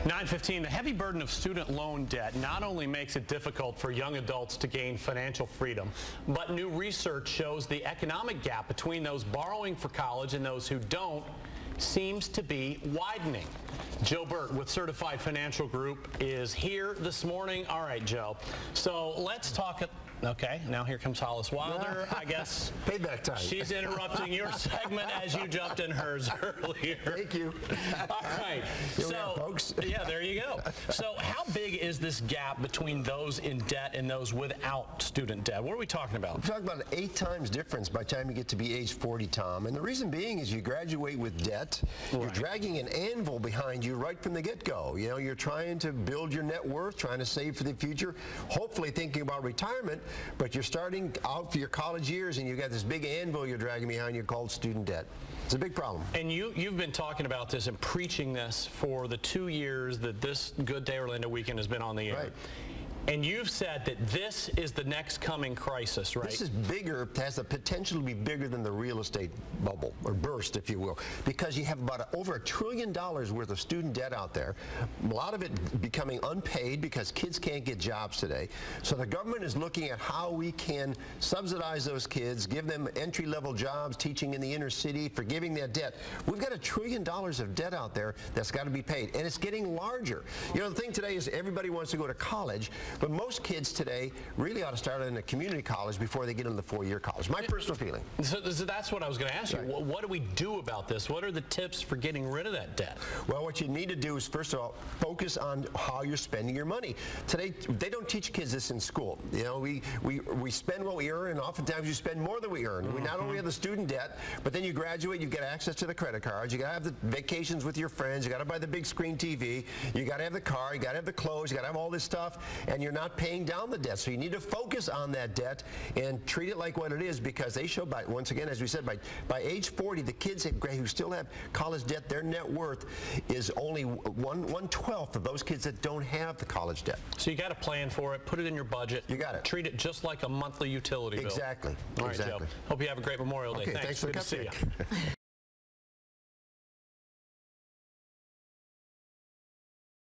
9:15, the heavy burden of student loan debt not only makes it difficult for young adults to gain financial freedom, but new research shows the economic gap between those borrowing for college and those who don't seems to be widening. Joe Burt with Certified Financial Group is here this morning. All right, Joe. So let's talk. Okay, now here comes Hollis Wilder. I guess payback time. She's interrupting your segment as you jumped in hers earlier. Thank you. All right. So, folks. Yeah, there you go. So how big is this gap between those in debt and those without student debt? What are we talking about? We're talking about an 8 times difference by the time you get to be age 40, Tom. And the reason being is you graduate with debt. Right. You're dragging an anvil behind you right from the get-go. You know, you're trying to build your net worth, trying to save for the future, hopefully thinking about retirement. But you're starting out for your college years and you've got this big anvil you're dragging behind you called student debt. It's a big problem. And you've been talking about this and preaching this for the 2 years that this Good Day Orlando weekend has been on the air. Right. And you've said that this is the next coming crisis, right? This is bigger, has the potential to be bigger than the real estate bubble, or burst, if you will, because you have about over $1 trillion worth of student debt out there, a lot of it becoming unpaid because kids can't get jobs today. So the government is looking at how we can subsidize those kids, give them entry-level jobs, teaching in the inner city, forgiving that debt. We've got $1 trillion of debt out there that's got to be paid, and it's getting larger. You know, the thing today is everybody wants to go to college, but most kids today really ought to start in a community college before they get into the 4-year college. My personal feeling. So that's what I was going to ask you. Right. What do we do about this? What are the tips for getting rid of that debt? Well, what you need to do is, first of all, focus on how you're spending your money. Today, they don't teach kids this in school. You know, we spend what we earn, and oftentimes you spend more than we earn. We not only have the student debt, but then you graduate, you get access to the credit cards, you got to have the vacations with your friends, you got to buy the big screen TV, you got to have the car, you got to have the clothes, you got to have all this stuff, and you're not paying down the debt. So you need to focus on that debt and treat it like what it is, because they show, once again, as we said, by age 40, the kids who still have college debt, their net worth is only 1/12 of those kids that don't have the college debt. So you got to plan for it, put it in your budget. You got it. Treat it just like a monthly utility bill. Exactly. All right, exactly. Joe. Hope you have a great Memorial Day. Okay, thanks for Good to see you.